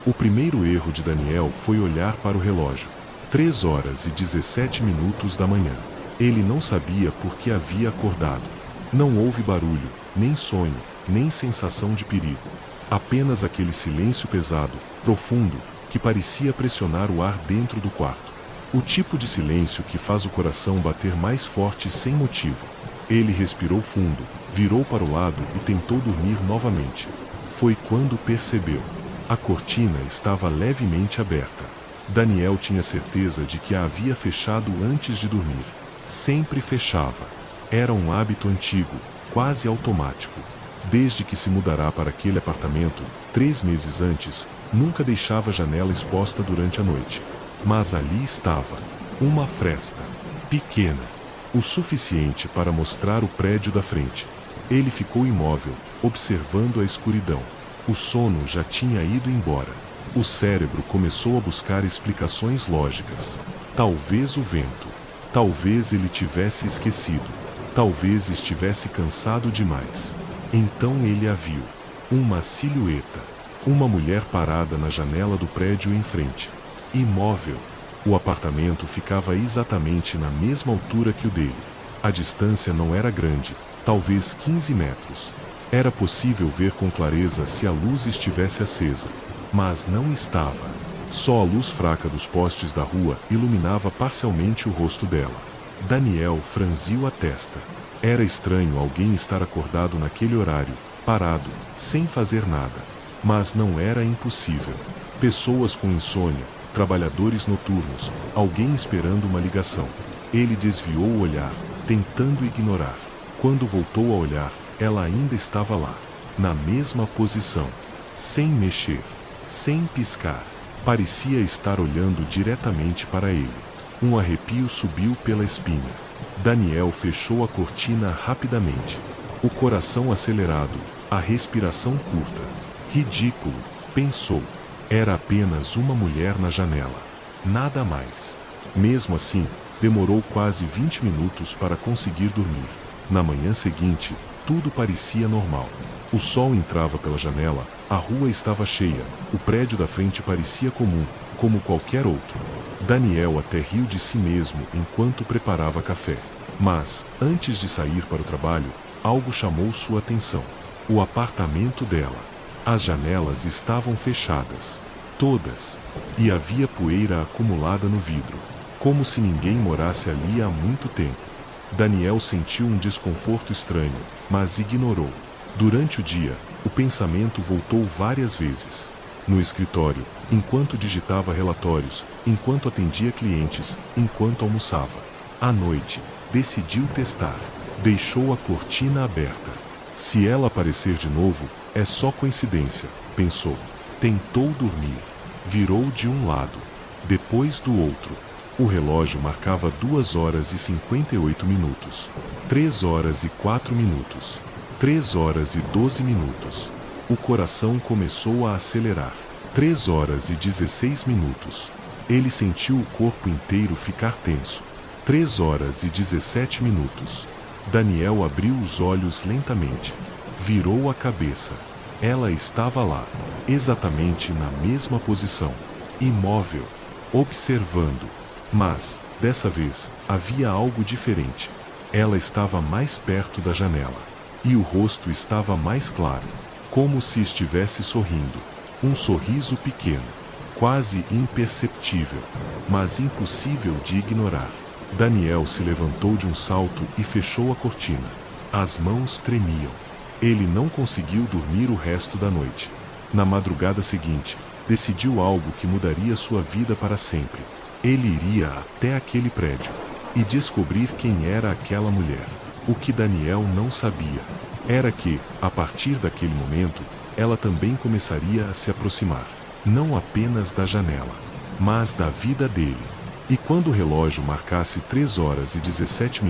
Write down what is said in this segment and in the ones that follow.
O primeiro erro de Daniel foi olhar para o relógio. 3h17 da manhã. Ele não sabia por que havia acordado. Não houve barulho, nem sonho, nem sensação de perigo. Apenas aquele silêncio pesado, profundo, que parecia pressionar o ar dentro do quarto. O tipo de silêncio que faz o coração bater mais forte sem motivo. Ele respirou fundo, virou para o lado e tentou dormir novamente. Foi quando percebeu. A cortina estava levemente aberta. Daniel tinha certeza de que a havia fechado antes de dormir. Sempre fechava. Era um hábito antigo, quase automático. Desde que se mudará para aquele apartamento, 3 meses antes, nunca deixava a janela exposta durante a noite. Mas ali estava, uma fresta, pequena, o suficiente para mostrar o prédio da frente. Ele ficou imóvel, observando a escuridão. O sono já tinha ido embora. O cérebro começou a buscar explicações lógicas. Talvez o vento. Talvez ele tivesse esquecido. Talvez estivesse cansado demais. Então ele a viu. Uma silhueta. Uma mulher parada na janela do prédio em frente. Imóvel. O apartamento ficava exatamente na mesma altura que o dele. A distância não era grande, talvez 15 metros. Era possível ver com clareza se a luz estivesse acesa, mas não estava. Só a luz fraca dos postes da rua iluminava parcialmente o rosto dela. Daniel franziu a testa. Era estranho alguém estar acordado naquele horário, parado, sem fazer nada. Mas não era impossível. Pessoas com insônia, trabalhadores noturnos, alguém esperando uma ligação. Ele desviou o olhar, tentando ignorar. Quando voltou a olhar, ela ainda estava lá, na mesma posição, sem mexer, sem piscar. Parecia estar olhando diretamente para ele. Um arrepio subiu pela espinha. Daniel fechou a cortina rapidamente. O coração acelerado, a respiração curta. Ridículo, pensou. Era apenas uma mulher na janela. Nada mais. Mesmo assim, demorou quase 20 minutos para conseguir dormir. Na manhã seguinte, tudo parecia normal. O sol entrava pela janela, a rua estava cheia, o prédio da frente parecia comum, como qualquer outro. Daniel até riu de si mesmo enquanto preparava café. Mas, antes de sair para o trabalho, algo chamou sua atenção. O apartamento dela. As janelas estavam fechadas. Todas. E havia poeira acumulada no vidro. Como se ninguém morasse ali há muito tempo. Daniel sentiu um desconforto estranho, mas ignorou. Durante o dia, o pensamento voltou várias vezes. No escritório, enquanto digitava relatórios, enquanto atendia clientes, enquanto almoçava. À noite, decidiu testar. Deixou a cortina aberta. Se ela aparecer de novo, é só coincidência, pensou. Tentou dormir. Virou de um lado, depois do outro. O relógio marcava 2h58. 3h04. 3h12. O coração começou a acelerar. 3h16. Ele sentiu o corpo inteiro ficar tenso. 3h17. Daniel abriu os olhos lentamente. Virou a cabeça. Ela estava lá, exatamente na mesma posição, imóvel, observando. Mas, dessa vez, havia algo diferente. Ela estava mais perto da janela. E o rosto estava mais claro, como se estivesse sorrindo. Um sorriso pequeno, quase imperceptível, mas impossível de ignorar. Daniel se levantou de um salto e fechou a cortina. As mãos tremiam. Ele não conseguiu dormir o resto da noite. Na madrugada seguinte, decidiu algo que mudaria sua vida para sempre. Ele iria até aquele prédio e descobrir quem era aquela mulher. O que Daniel não sabia era que, a partir daquele momento, ela também começaria a se aproximar, não apenas da janela, mas da vida dele. E quando o relógio marcasse 3h17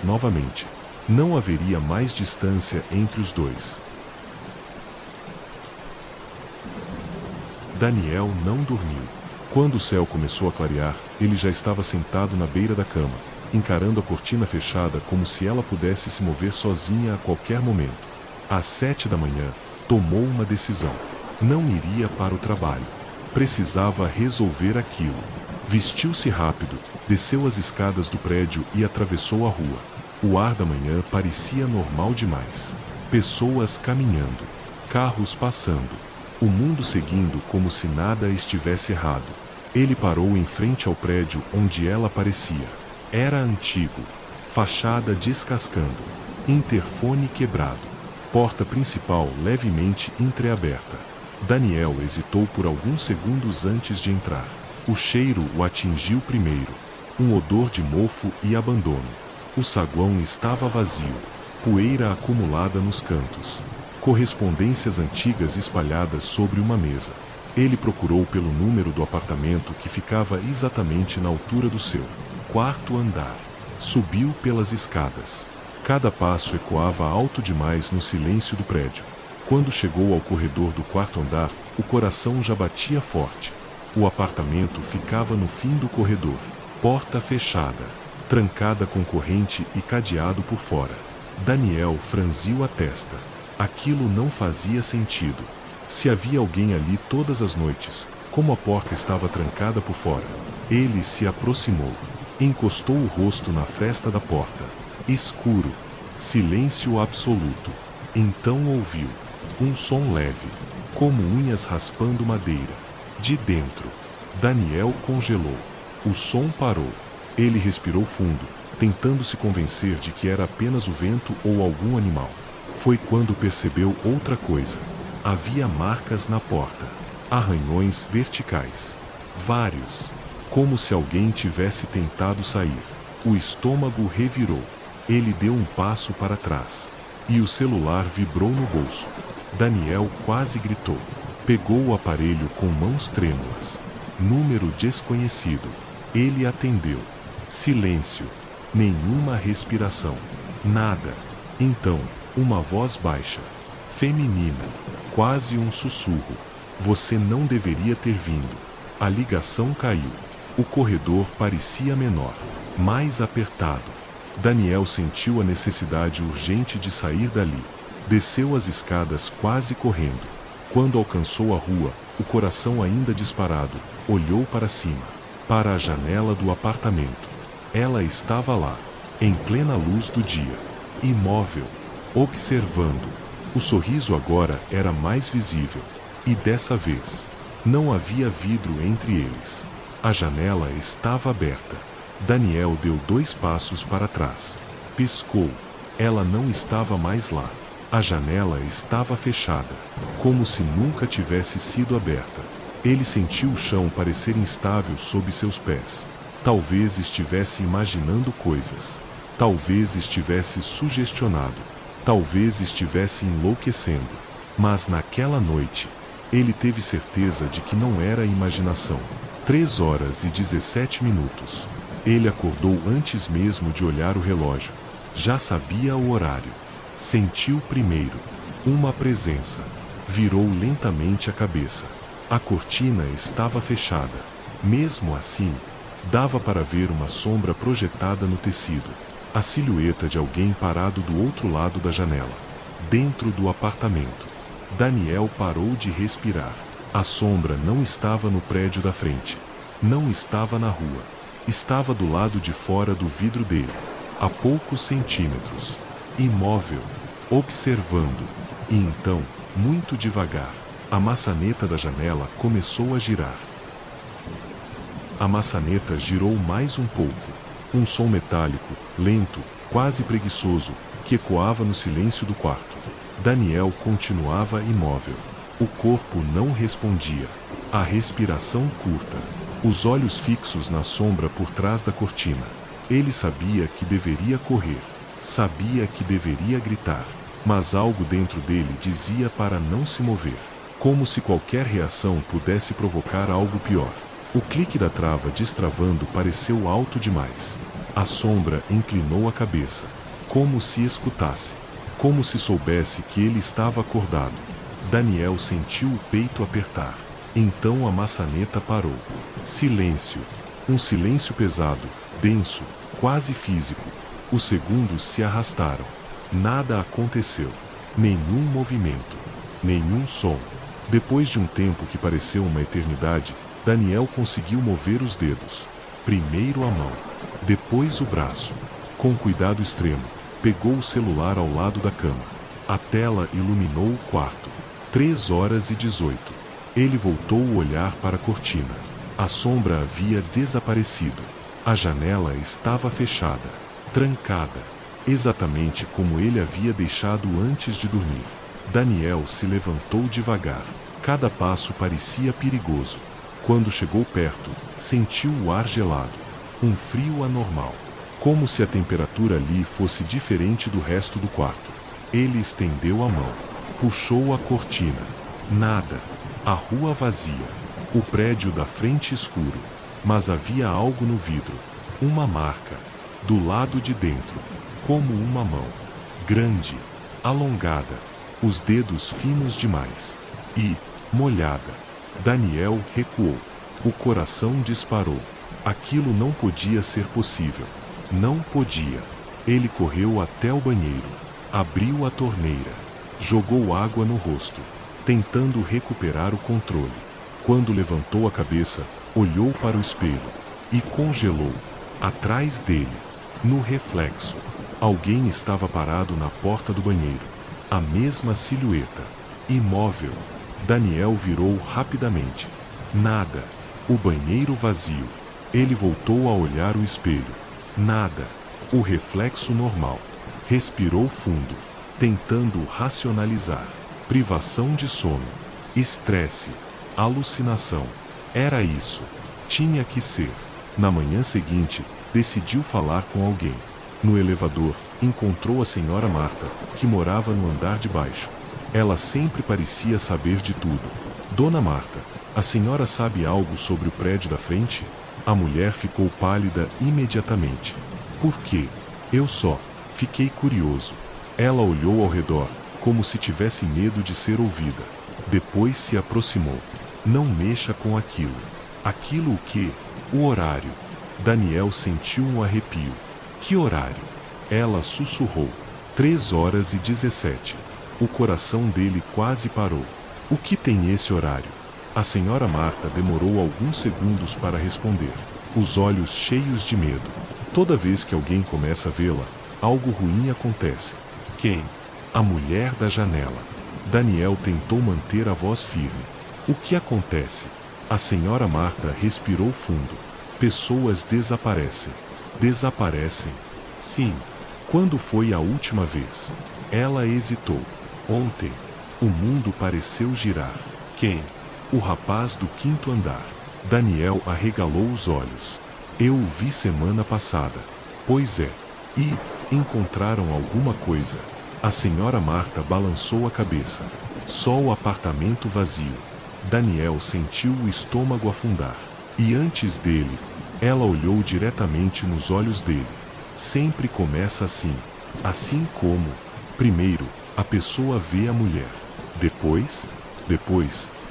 novamente, não haveria mais distância entre os dois. Daniel não dormiu. Quando o céu começou a clarear, ele já estava sentado na beira da cama, encarando a cortina fechada como se ela pudesse se mover sozinha a qualquer momento. Às 7 da manhã, tomou uma decisão. Não iria para o trabalho. Precisava resolver aquilo. Vestiu-se rápido, desceu as escadas do prédio e atravessou a rua. O ar da manhã parecia normal demais. Pessoas caminhando, carros passando, o mundo seguindo como se nada estivesse errado. Ele parou em frente ao prédio onde ela aparecia. Era antigo, fachada descascando, interfone quebrado, porta principal levemente entreaberta. Daniel hesitou por alguns segundos antes de entrar. O cheiro o atingiu primeiro, um odor de mofo e abandono. O saguão estava vazio, poeira acumulada nos cantos, correspondências antigas espalhadas sobre uma mesa. Ele procurou pelo número do apartamento que ficava exatamente na altura do seu quarto andar. Subiu pelas escadas. Cada passo ecoava alto demais no silêncio do prédio. Quando chegou ao corredor do quarto andar, o coração já batia forte. O apartamento ficava no fim do corredor. Porta fechada, trancada com corrente e cadeado por fora. Daniel franziu a testa. Aquilo não fazia sentido. Se havia alguém ali todas as noites, como a porta estava trancada por fora? Ele se aproximou. Encostou o rosto na fresta da porta. Escuro. Silêncio absoluto. Então ouviu um som leve, como unhas raspando madeira. De dentro, Daniel congelou. O som parou. Ele respirou fundo, tentando se convencer de que era apenas o vento ou algum animal. Foi quando percebeu outra coisa. Havia marcas na porta. Arranhões verticais. Vários. Como se alguém tivesse tentado sair. O estômago revirou. Ele deu um passo para trás. E o celular vibrou no bolso. Daniel quase gritou. Pegou o aparelho com mãos trêmulas. Número desconhecido. Ele atendeu. Silêncio. Nenhuma respiração. Nada. Então, uma voz baixa. Feminina. Quase um sussurro. Você não deveria ter vindo. A ligação caiu. O corredor parecia menor, mais apertado. Daniel sentiu a necessidade urgente de sair dali. Desceu as escadas quase correndo. Quando alcançou a rua, o coração ainda disparado, olhou para cima, para a janela do apartamento. Ela estava lá, em plena luz do dia, imóvel, observando. O sorriso agora era mais visível, e dessa vez, não havia vidro entre eles. A janela estava aberta. Daniel deu 2 passos para trás. Piscou. Ela não estava mais lá. A janela estava fechada, como se nunca tivesse sido aberta. Ele sentiu o chão parecer instável sob seus pés. Talvez estivesse imaginando coisas. Talvez estivesse sugestionado. Talvez estivesse enlouquecendo. Mas naquela noite, ele teve certeza de que não era imaginação. 3h17. Ele acordou antes mesmo de olhar o relógio. Já sabia o horário. Sentiu primeiro uma presença. Virou lentamente a cabeça. A cortina estava fechada. Mesmo assim, dava para ver uma sombra projetada no tecido. A silhueta de alguém parado do outro lado da janela. Dentro do apartamento. Daniel parou de respirar. A sombra não estava no prédio da frente. Não estava na rua. Estava do lado de fora do vidro dele. A poucos centímetros. Imóvel. Observando. E então, muito devagar, a maçaneta da janela começou a girar. A maçaneta girou mais um pouco. Um som metálico, lento, quase preguiçoso, que ecoava no silêncio do quarto. Daniel continuava imóvel. O corpo não respondia. A respiração curta. Os olhos fixos na sombra por trás da cortina. Ele sabia que deveria correr. Sabia que deveria gritar. Mas algo dentro dele dizia para não se mover. Como se qualquer reação pudesse provocar algo pior. O clique da trava destravando pareceu alto demais. A sombra inclinou a cabeça. Como se escutasse. Como se soubesse que ele estava acordado. Daniel sentiu o peito apertar. Então a maçaneta parou. Silêncio. Um silêncio pesado, denso, quase físico. Os segundos se arrastaram. Nada aconteceu. Nenhum movimento. Nenhum som. Depois de um tempo que pareceu uma eternidade, Daniel conseguiu mover os dedos. Primeiro a mão, depois o braço. Com cuidado extremo, pegou o celular ao lado da cama. A tela iluminou o quarto. 3h18. Ele voltou o olhar para a cortina. A sombra havia desaparecido. A janela estava fechada, trancada, exatamente como ele havia deixado antes de dormir. Daniel se levantou devagar. Cada passo parecia perigoso. Quando chegou perto, sentiu o ar gelado. Um frio anormal. Como se a temperatura ali fosse diferente do resto do quarto. Ele estendeu a mão. Puxou a cortina. Nada. A rua vazia. O prédio da frente escuro. Mas havia algo no vidro. Uma marca. Do lado de dentro. Como uma mão. Grande. Alongada. Os dedos finos demais. E, molhada. Daniel recuou. O coração disparou. Aquilo não podia ser possível. Não podia. Ele correu até o banheiro. Abriu a torneira. Jogou água no rosto, tentando recuperar o controle. Quando levantou a cabeça, olhou para o espelho. E congelou. Atrás dele, no reflexo, alguém estava parado na porta do banheiro. A mesma silhueta. Imóvel. Daniel virou rapidamente. Nada. O banheiro vazio. Ele voltou a olhar o espelho. Nada. O reflexo normal. Respirou fundo, tentando racionalizar. Privação de sono. Estresse. Alucinação. Era isso. Tinha que ser. Na manhã seguinte, decidiu falar com alguém. No elevador, encontrou a senhora Marta, que morava no andar de baixo. Ela sempre parecia saber de tudo. Dona Marta, a senhora sabe algo sobre o prédio da frente? A mulher ficou pálida imediatamente. Por quê? Eu só fiquei curioso. Ela olhou ao redor, como se tivesse medo de ser ouvida. Depois se aproximou. Não mexa com aquilo. Aquilo o quê? O horário. Daniel sentiu um arrepio. Que horário? Ela sussurrou. 3h17. O coração dele quase parou. O que tem esse horário? A senhora Marta demorou alguns segundos para responder. Os olhos cheios de medo. Toda vez que alguém começa a vê-la, algo ruim acontece. Quem? A mulher da janela. Daniel tentou manter a voz firme. O que acontece? A senhora Marta respirou fundo. Pessoas desaparecem. Desaparecem? Sim. Quando foi a última vez? Ela hesitou. Ontem. O mundo pareceu girar. Quem? O rapaz do 5º andar. Daniel arregalou os olhos. Eu o vi semana passada. Pois é. E, encontraram alguma coisa? A senhora Marta balançou a cabeça. Só o apartamento vazio. Daniel sentiu o estômago afundar. E antes dele, ela olhou diretamente nos olhos dele. Sempre começa assim. Assim como, primeiro, a pessoa vê a mulher. Depois,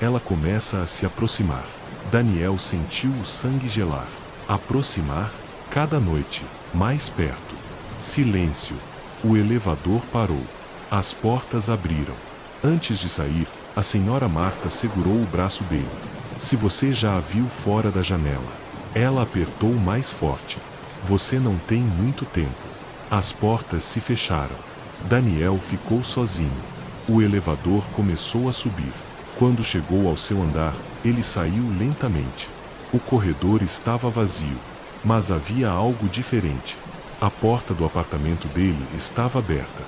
ela começa a se aproximar. Daniel sentiu o sangue gelar. Aproximar, cada noite, mais perto. Silêncio. O elevador parou. As portas abriram. Antes de sair, a senhora Marta segurou o braço dele. Se você já a viu fora da janela. Ela apertou mais forte. Você não tem muito tempo. As portas se fecharam. Daniel ficou sozinho. O elevador começou a subir. Quando chegou ao seu andar, ele saiu lentamente. O corredor estava vazio, mas havia algo diferente. A porta do apartamento dele estava aberta.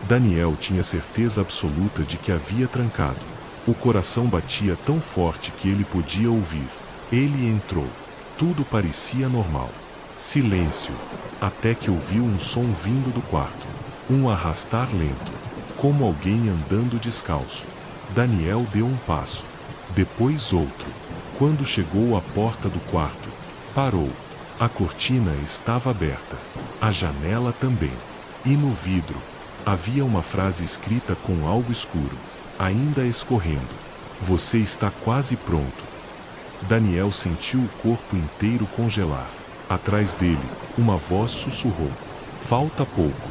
Daniel tinha certeza absoluta de que havia trancado. O coração batia tão forte que ele podia ouvir. Ele entrou. Tudo parecia normal. Silêncio. Até que ouviu um som vindo do quarto. Um arrastar lento. Como alguém andando descalço. Daniel deu um passo. Depois outro. Quando chegou à porta do quarto, parou. A cortina estava aberta. A janela também. E no vidro, havia uma frase escrita com algo escuro, ainda escorrendo. Você está quase pronto. Daniel sentiu o corpo inteiro congelar. Atrás dele, uma voz sussurrou. Falta pouco.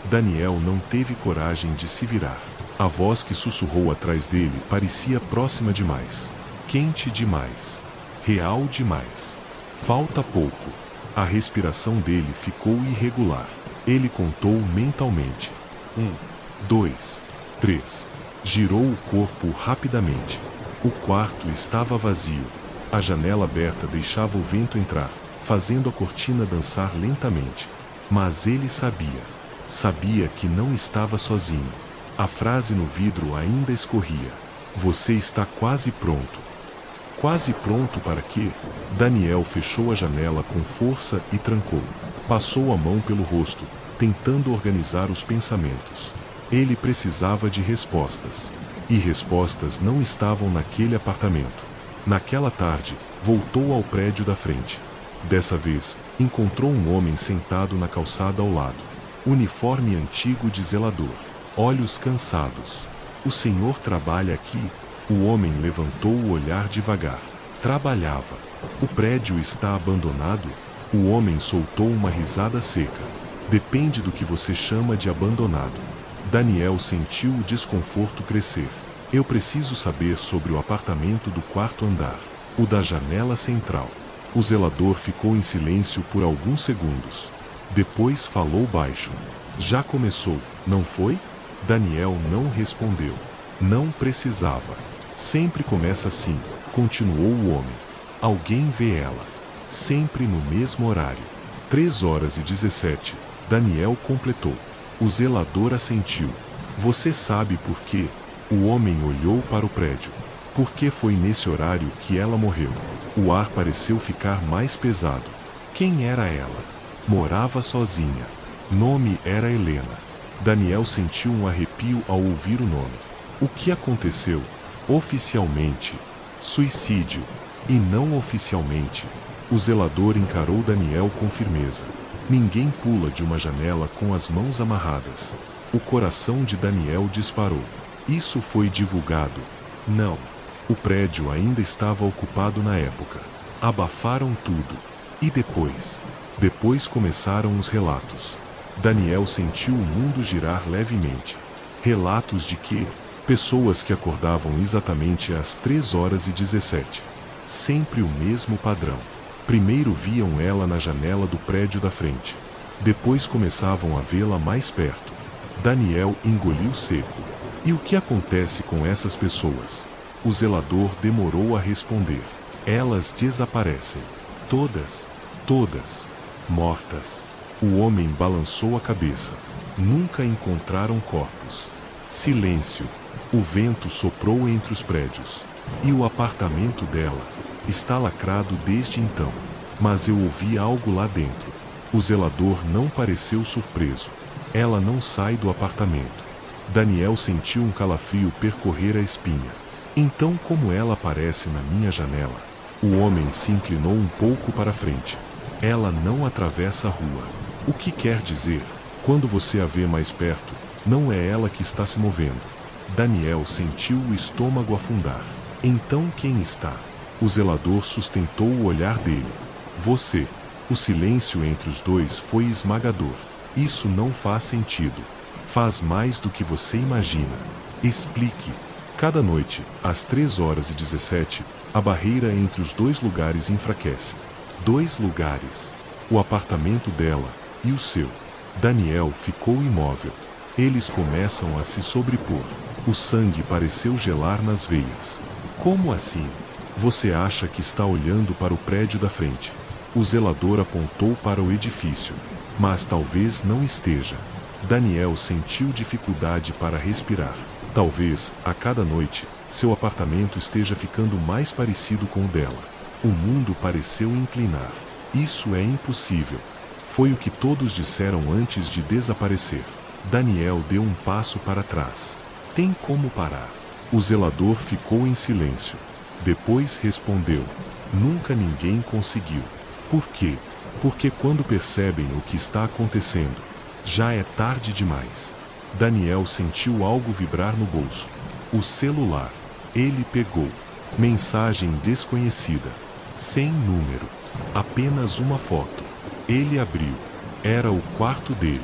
Daniel não teve coragem de se virar. A voz que sussurrou atrás dele parecia próxima demais. Quente demais. Real demais. Falta pouco. A respiração dele ficou irregular. Ele contou mentalmente. 1, 2, 3. Girou o corpo rapidamente. O quarto estava vazio. A janela aberta deixava o vento entrar, fazendo a cortina dançar lentamente. Mas ele sabia. Sabia que não estava sozinho. A frase no vidro ainda escorria. Você está quase pronto. Quase pronto para quê? Daniel fechou a janela com força e trancou. Passou a mão pelo rosto, tentando organizar os pensamentos. Ele precisava de respostas. E respostas não estavam naquele apartamento. Naquela tarde, voltou ao prédio da frente. Dessa vez, encontrou um homem sentado na calçada ao lado. Uniforme antigo de zelador. Olhos cansados. O senhor trabalha aqui? O homem levantou o olhar devagar. Trabalhava. O prédio está abandonado? O homem soltou uma risada seca. Depende do que você chama de abandonado. Daniel sentiu o desconforto crescer. Eu preciso saber sobre o apartamento do quarto andar. O da janela central. O zelador ficou em silêncio por alguns segundos. Depois falou baixo. Já começou, não foi? Daniel não respondeu. Não precisava. Sempre começa assim, continuou o homem. Alguém vê ela. Sempre no mesmo horário. 3h17. Daniel completou. O zelador assentiu. Você sabe por quê? O homem olhou para o prédio. Porque foi nesse horário que ela morreu. O ar pareceu ficar mais pesado. Quem era ela? Morava sozinha. Nome era Helena. Daniel sentiu um arrepio ao ouvir o nome. O que aconteceu? Oficialmente, suicídio. E não oficialmente. O zelador encarou Daniel com firmeza. Ninguém pula de uma janela com as mãos amarradas. O coração de Daniel disparou. Isso foi divulgado? Não. O prédio ainda estava ocupado na época. Abafaram tudo. E depois? Depois começaram os relatos. Daniel sentiu o mundo girar levemente. Relatos de quê? Pessoas que acordavam exatamente às 3h17. Sempre o mesmo padrão. Primeiro viam ela na janela do prédio da frente. Depois começavam a vê-la mais perto. Daniel engoliu seco. E o que acontece com essas pessoas? O zelador demorou a responder. Elas desaparecem. Todas. Todas. Mortas. O homem balançou a cabeça. Nunca encontraram corpos. Silêncio. O vento soprou entre os prédios. E o apartamento dela? Está lacrado desde então. Mas eu ouvi algo lá dentro. O zelador não pareceu surpreso. Ela não sai do apartamento. Daniel sentiu um calafrio percorrer a espinha. Então como ela aparece na minha janela? O homem se inclinou um pouco para frente. Ela não atravessa a rua. O que quer dizer? Quando você a vê mais perto, não é ela que está se movendo. Daniel sentiu o estômago afundar. Então quem está? O zelador sustentou o olhar dele. Você. O silêncio entre os dois foi esmagador. Isso não faz sentido. Faz mais do que você imagina. Explique. Cada noite, às 3h17, a barreira entre os dois lugares enfraquece. 2 lugares. O apartamento dela e o seu. Daniel ficou imóvel. Eles começam a se sobrepor. O sangue pareceu gelar nas veias. Como assim? Você acha que está olhando para o prédio da frente. O zelador apontou para o edifício. Mas talvez não esteja. Daniel sentiu dificuldade para respirar. Talvez, a cada noite, seu apartamento esteja ficando mais parecido com o dela. O mundo pareceu inclinar. Isso é impossível. Foi o que todos disseram antes de desaparecer. Daniel deu um passo para trás. Tem como parar? O zelador ficou em silêncio. Depois respondeu. Nunca ninguém conseguiu. Por quê? Porque quando percebem o que está acontecendo, já é tarde demais. Daniel sentiu algo vibrar no bolso. O celular. Ele pegou. Mensagem desconhecida. Sem número. Apenas uma foto. Ele abriu. Era o quarto dele.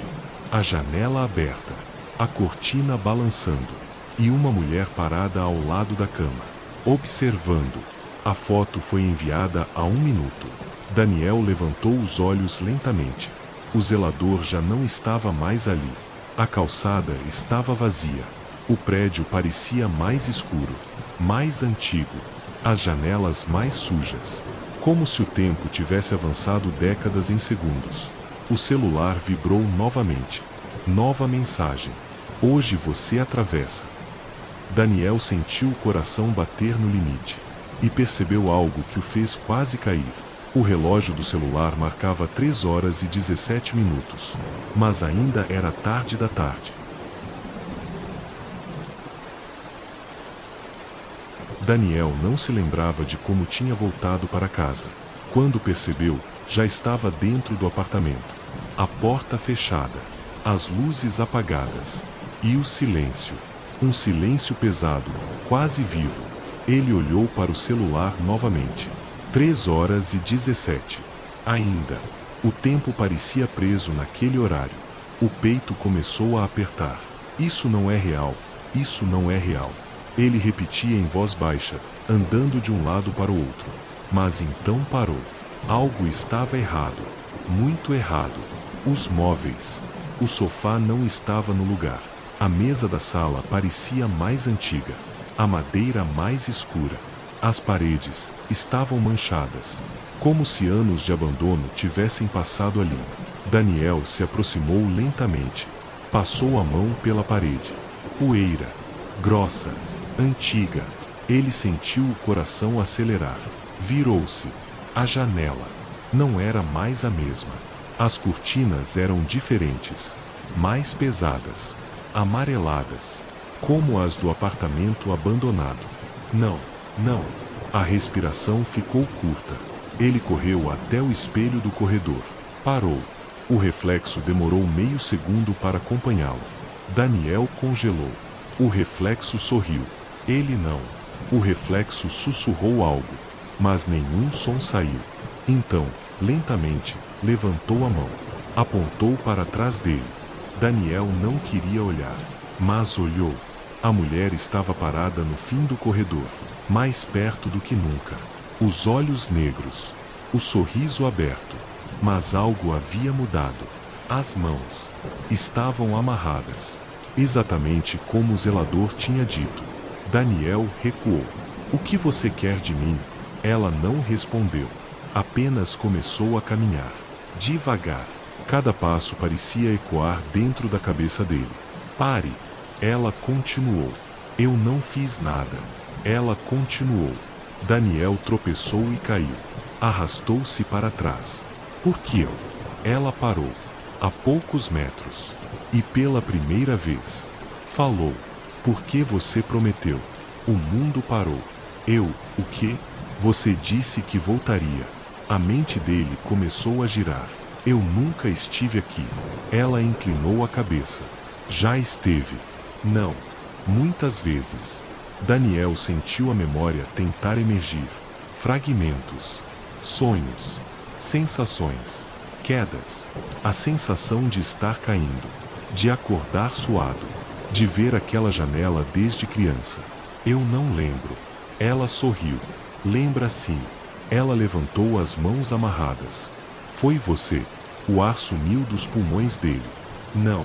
A janela aberta. A cortina balançando. e uma mulher parada ao lado da cama, observando. A foto foi enviada há 1 minuto. Daniel levantou os olhos lentamente. O zelador já não estava mais ali. A calçada estava vazia. O prédio parecia mais escuro, mais antigo, as janelas mais sujas. Como se o tempo tivesse avançado décadas em segundos. O celular vibrou novamente. Nova mensagem. Hoje você atravessa. Daniel sentiu o coração bater no limite. E percebeu algo que o fez quase cair. O relógio do celular marcava 3 horas e 17 minutos. Mas ainda era tarde da tarde. Daniel não se lembrava de como tinha voltado para casa. Quando percebeu, já estava dentro do apartamento. A porta fechada, as luzes apagadas. E o silêncio. Um silêncio pesado, quase vivo. Ele olhou para o celular novamente. 3 horas e 17. Ainda. O tempo parecia preso naquele horário. O peito começou a apertar. Isso não é real. Isso não é real. Ele repetia em voz baixa, andando de um lado para o outro. Mas então parou. Algo estava errado. Muito errado. Os móveis. O sofá não estava no lugar. A mesa da sala parecia mais antiga. A madeira mais escura. As paredes estavam manchadas, como se anos de abandono tivessem passado ali. Daniel se aproximou lentamente. Passou a mão pela parede. Poeira. Grossa. Antiga. Ele sentiu o coração acelerar. Virou-se. A janela não era mais a mesma. As cortinas eram diferentes. Mais pesadas. Amareladas. Como as do apartamento abandonado. Não, não. A respiração ficou curta. Ele correu até o espelho do corredor. Parou. O reflexo demorou meio segundo para acompanhá-lo. Daniel congelou. O reflexo sorriu. Ele não. O reflexo sussurrou algo. Mas nenhum som saiu. Então, lentamente, levantou a mão. Apontou para trás dele. Daniel não queria olhar. Mas olhou. A mulher estava parada no fim do corredor, mais perto do que nunca. Os olhos negros, o sorriso aberto. Mas algo havia mudado. As mãos estavam amarradas, exatamente como o zelador tinha dito. Daniel recuou. O que você quer de mim? Ela não respondeu. Apenas começou a caminhar. Devagar. Cada passo parecia ecoar dentro da cabeça dele. Pare. Ela continuou. Eu não fiz nada. Ela continuou. Daniel tropeçou e caiu. Arrastou-se para trás. Por que eu? Ela parou. A poucos metros. E pela primeira vez. Falou. Por que você prometeu? O mundo parou. Eu, o quê? Você disse que voltaria. A mente dele começou a girar. Eu nunca estive aqui. Ela inclinou a cabeça. Já esteve. Não. Muitas vezes. Daniel sentiu a memória tentar emergir. Fragmentos. Sonhos. Sensações. Quedas. A sensação de estar caindo. De acordar suado. De ver aquela janela desde criança. Eu não lembro. Ela sorriu. Lembra sim. Ela levantou as mãos amarradas. Foi você. O ar sumiu dos pulmões dele. Não.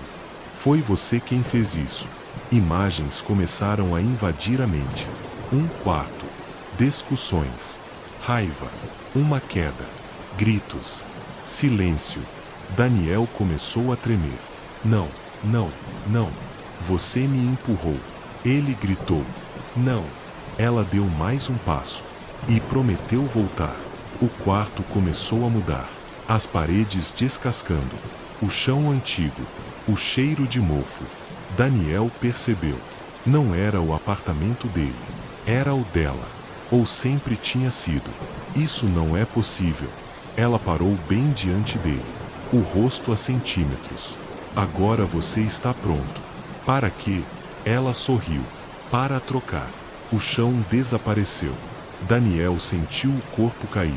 Foi você quem fez isso. Imagens começaram a invadir a mente. Um quarto. Discussões. Raiva. Uma queda. Gritos. Silêncio. Daniel começou a tremer. Não, não, não. Você me empurrou. Ele gritou. Não. Ela deu mais um passo. E prometeu voltar. O quarto começou a mudar. As paredes descascando. O chão antigo. O cheiro de mofo. Daniel percebeu. Não era o apartamento dele. Era o dela. Ou sempre tinha sido. Isso não é possível. Ela parou bem diante dele. O rosto a centímetros. Agora você está pronto. Para quê? Ela sorriu. Para trocar. O chão desapareceu. Daniel sentiu o corpo cair.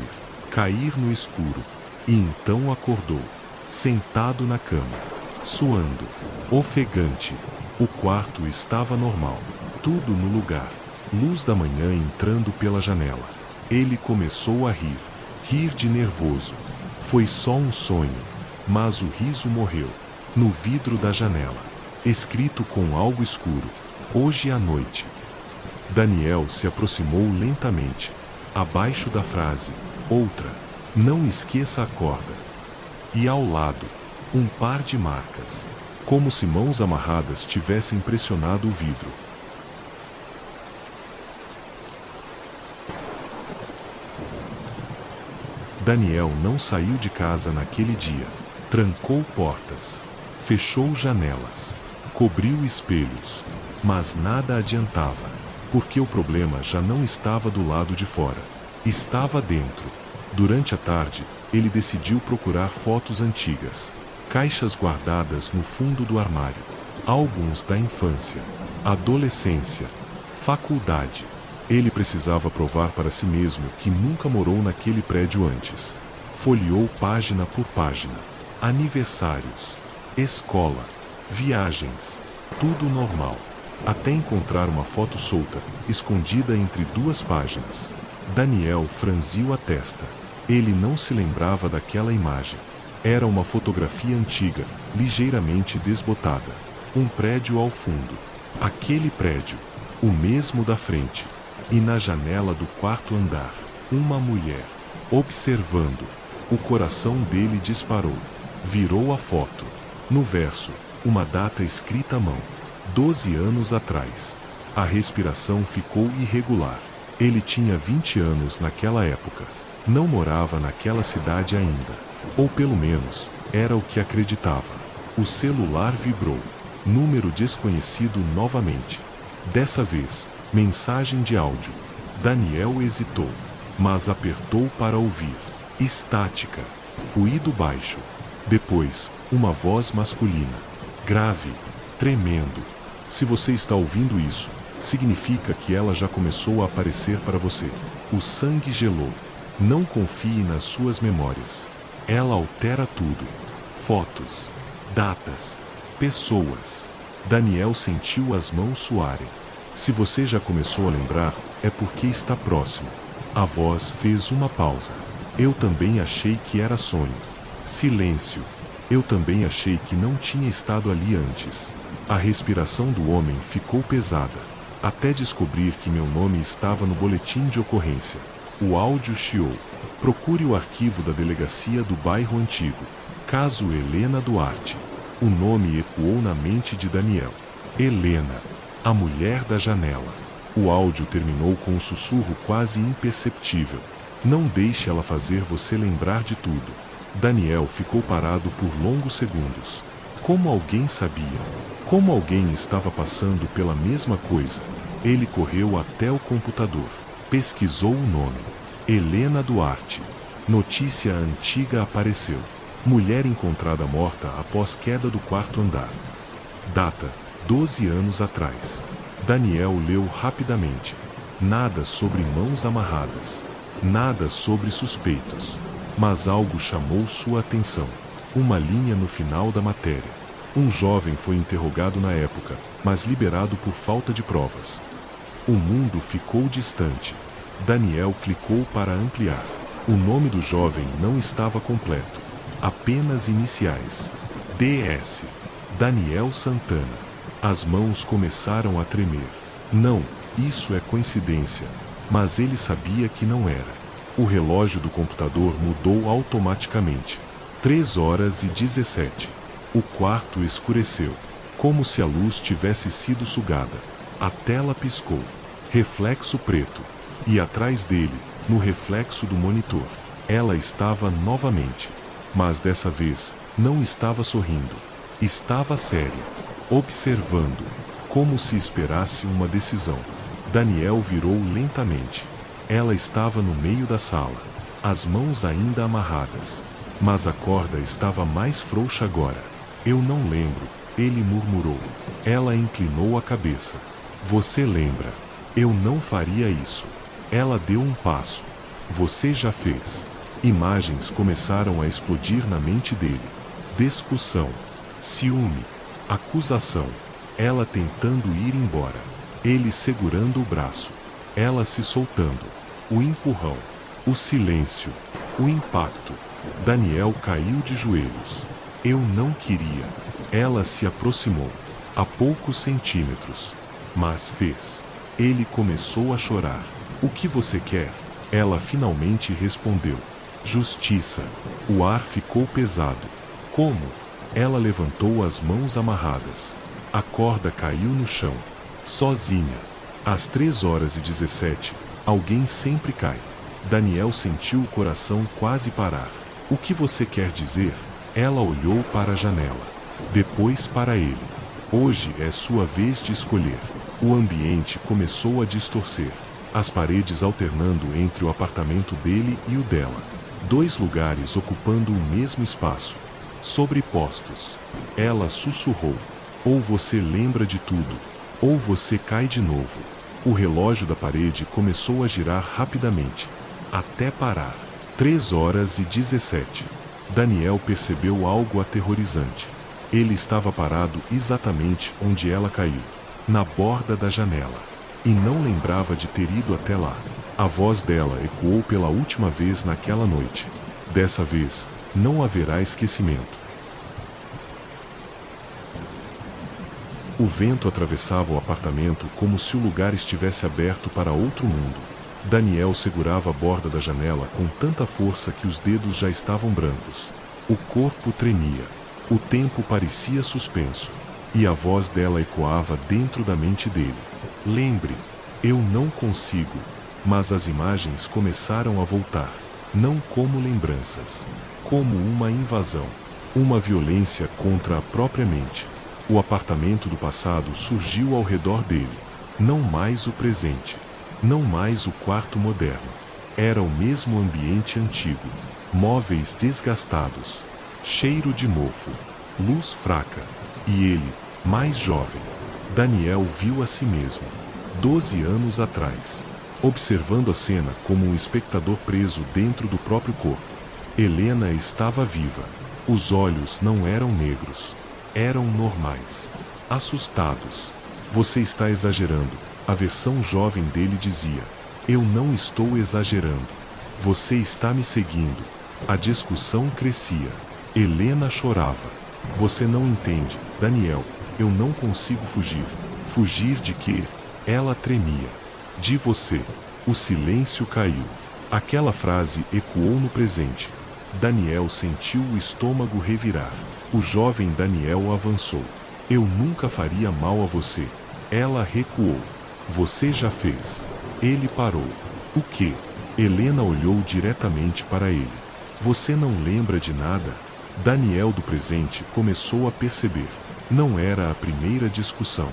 Cair no escuro. E então acordou. Sentado na cama. Suando. Ofegante. O quarto estava normal. Tudo no lugar. Luz da manhã entrando pela janela. Ele começou a rir. Rir de nervoso. Foi só um sonho. Mas o riso morreu. No vidro da janela. Escrito com algo escuro. Hoje à noite. Daniel se aproximou lentamente. Abaixo da frase. Outra. Não esqueça a corda. E ao lado. Um par de marcas. Como se mãos amarradas tivessem pressionado o vidro. Daniel não saiu de casa naquele dia. Trancou portas. Fechou janelas. Cobriu espelhos. Mas nada adiantava. Porque o problema já não estava do lado de fora. Estava dentro. Durante a tarde, ele decidiu procurar fotos antigas. Caixas guardadas no fundo do armário. Álbuns da infância. Adolescência. Faculdade. Ele precisava provar para si mesmo que nunca morou naquele prédio antes. Folheou página por página. Aniversários. Escola. Viagens. Tudo normal. Até encontrar uma foto solta, escondida entre duas páginas. Daniel franziu a testa. Ele não se lembrava daquela imagem. Era uma fotografia antiga, ligeiramente desbotada. Um prédio ao fundo. Aquele prédio. O mesmo da frente. E na janela do quarto andar, uma mulher. Observando. O coração dele disparou. Virou a foto. No verso, uma data escrita à mão. 12 anos atrás. A respiração ficou irregular. Ele tinha 20 anos naquela época. Não morava naquela cidade ainda. Ou pelo menos, era o que acreditava. O celular vibrou. Número desconhecido novamente. Dessa vez, mensagem de áudio. Daniel hesitou, mas apertou para ouvir. Estática. Ruído baixo. Depois, uma voz masculina. Grave. Tremendo. Se você está ouvindo isso, significa que ela já começou a aparecer para você. O sangue gelou. Não confie nas suas memórias. Ela altera tudo. Fotos. Datas. Pessoas. Daniel sentiu as mãos suarem. Se você já começou a lembrar, é porque está próximo. A voz fez uma pausa. Eu também achei que era sonho. Silêncio. Eu também achei que não tinha estado ali antes. A respiração do homem ficou pesada. Até descobrir que meu nome estava no boletim de ocorrência. O áudio chiou. Procure o arquivo da delegacia do bairro antigo. Caso Helena Duarte. O nome ecoou na mente de Daniel. Helena. A mulher da janela. O áudio terminou com um sussurro quase imperceptível. Não deixe ela fazer você lembrar de tudo. Daniel ficou parado por longos segundos. Como alguém sabia? Como alguém estava passando pela mesma coisa? Ele correu até o computador. Pesquisou o nome. Helena Duarte. Notícia antiga apareceu. Mulher encontrada morta após queda do quarto andar. Data: 12 anos atrás. Daniel leu rapidamente. Nada sobre mãos amarradas. Nada sobre suspeitos. Mas algo chamou sua atenção. Uma linha no final da matéria. Um jovem foi interrogado na época, mas liberado por falta de provas. O mundo ficou distante. Daniel clicou para ampliar. O nome do jovem não estava completo. Apenas iniciais. DS. Daniel Santana. As mãos começaram a tremer. Não, isso é coincidência. Mas ele sabia que não era. O relógio do computador mudou automaticamente. 3h17. O quarto escureceu. Como se a luz tivesse sido sugada. A tela piscou. Reflexo preto. E atrás dele, no reflexo do monitor, ela estava novamente. Mas dessa vez, não estava sorrindo. Estava séria. Observando. Como se esperasse uma decisão. Daniel virou lentamente. Ela estava no meio da sala. As mãos ainda amarradas. Mas a corda estava mais frouxa agora. Eu não lembro, ele murmurou. Ela inclinou a cabeça. Você lembra? Eu não faria isso. Ela deu um passo. Você já fez. Imagens começaram a explodir na mente dele. Discussão. Ciúme. Acusação. Ela tentando ir embora. Ele segurando o braço. Ela se soltando. O empurrão. O silêncio. O impacto. Daniel caiu de joelhos. Eu não queria. Ela se aproximou. A poucos centímetros. Mas fez. Ele começou a chorar. O que você quer? Ela finalmente respondeu. Justiça. O ar ficou pesado. Como? Ela levantou as mãos amarradas. A corda caiu no chão. Sozinha. Às 3h17, alguém sempre cai. Daniel sentiu o coração quase parar. O que você quer dizer? Ela olhou para a janela. Depois para ele. Hoje é sua vez de escolher. O ambiente começou a distorcer. As paredes alternando entre o apartamento dele e o dela. 2 lugares ocupando o mesmo espaço. Sobrepostos. Ela sussurrou. Ou você lembra de tudo, ou você cai de novo. O relógio da parede começou a girar rapidamente. Até parar. 3h17. Daniel percebeu algo aterrorizante. Ele estava parado exatamente onde ela caiu. Na borda da janela. E não lembrava de ter ido até lá. A voz dela ecoou pela última vez naquela noite. Dessa vez, não haverá esquecimento. O vento atravessava o apartamento como se o lugar estivesse aberto para outro mundo. Daniel segurava a borda da janela com tanta força que os dedos já estavam brancos. O corpo tremia. O tempo parecia suspenso. E a voz dela ecoava dentro da mente dele. Lembre, eu não consigo. Mas as imagens começaram a voltar. Não como lembranças. Como uma invasão. Uma violência contra a própria mente. O apartamento do passado surgiu ao redor dele. Não mais o presente. Não mais o quarto moderno. Era o mesmo ambiente antigo. Móveis desgastados. Cheiro de mofo. Luz fraca. E ele, mais jovem. Daniel viu a si mesmo. 12 anos atrás. Observando a cena como um espectador preso dentro do próprio corpo. Helena estava viva. Os olhos não eram negros. Eram normais. Assustados. Você está exagerando. A versão jovem dele dizia. Eu não estou exagerando. Você está me seguindo. A discussão crescia. Helena chorava. Você não entende, Daniel. Eu não consigo fugir. Fugir de quê? Ela tremia. De você. O silêncio caiu. Aquela frase ecoou no presente. Daniel sentiu o estômago revirar. O jovem Daniel avançou. Eu nunca faria mal a você. Ela recuou. Você já fez. Ele parou. O quê? Helena olhou diretamente para ele. Você não lembra de nada? Daniel do presente começou a perceber. Não era a primeira discussão.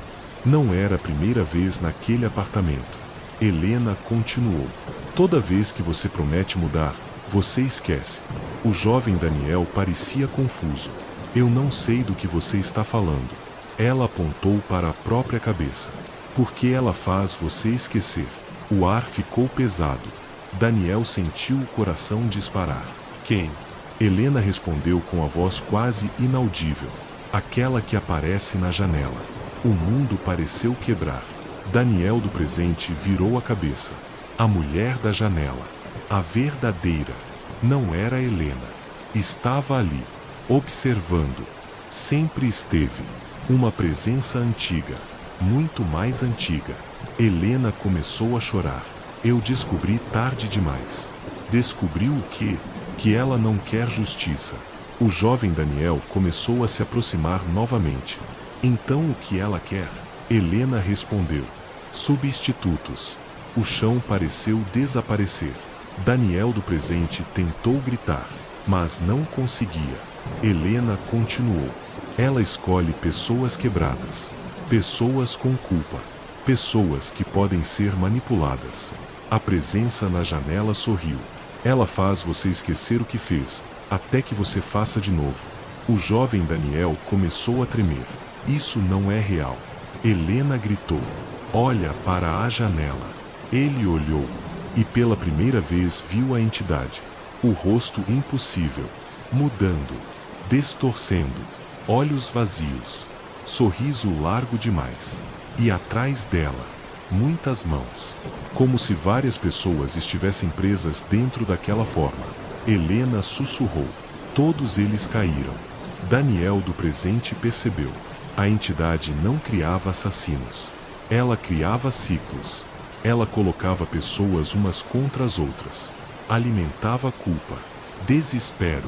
Não era a primeira vez naquele apartamento. Helena continuou. Toda vez que você promete mudar, você esquece. O jovem Daniel parecia confuso. Eu não sei do que você está falando. Ela apontou para a própria cabeça. Por que ela faz você esquecer? O ar ficou pesado. Daniel sentiu o coração disparar. Quem? Helena respondeu com a voz quase inaudível. Aquela que aparece na janela. O mundo pareceu quebrar. Daniel do presente virou a cabeça. A mulher da janela. A verdadeira. Não era Helena. Estava ali. Observando. Sempre esteve. Uma presença antiga. Muito mais antiga. Helena começou a chorar. Eu descobri tarde demais. Descobriu o quê? Que ela não quer justiça. O jovem Daniel começou a se aproximar novamente. Então o que ela quer? Helena respondeu. Substitutos. O chão pareceu desaparecer. Daniel do presente tentou gritar, mas não conseguia. Helena continuou. Ela escolhe pessoas quebradas. Pessoas com culpa. Pessoas que podem ser manipuladas. A presença na janela sorriu. Ela faz você esquecer o que fez, até que você faça de novo. O jovem Daniel começou a tremer. Isso não é real. Helena gritou. Olha para a janela. Ele olhou. E pela primeira vez viu a entidade. O rosto impossível. Mudando. Distorcendo. Olhos vazios. Sorriso largo demais. E atrás dela, muitas mãos. Como se várias pessoas estivessem presas dentro daquela forma. Helena sussurrou. Todos eles caíram. Daniel do presente percebeu. A entidade não criava assassinos. Ela criava ciclos. Ela colocava pessoas umas contra as outras. Alimentava culpa, desespero,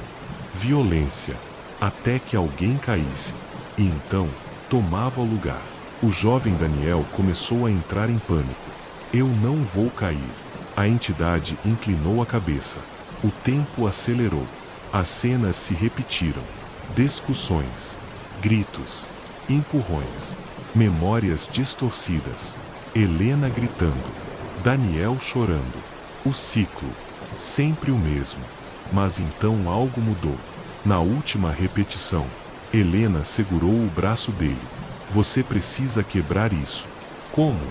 violência, até que alguém caísse. E então, tomava o lugar. O jovem Daniel começou a entrar em pânico. Eu não vou cair. A entidade inclinou a cabeça. O tempo acelerou. As cenas se repetiram. Discussões, gritos, empurrões, memórias distorcidas. Helena gritando, Daniel chorando. O ciclo, sempre o mesmo. Mas então algo mudou. Na última repetição, Helena segurou o braço dele. Você precisa quebrar isso. Como?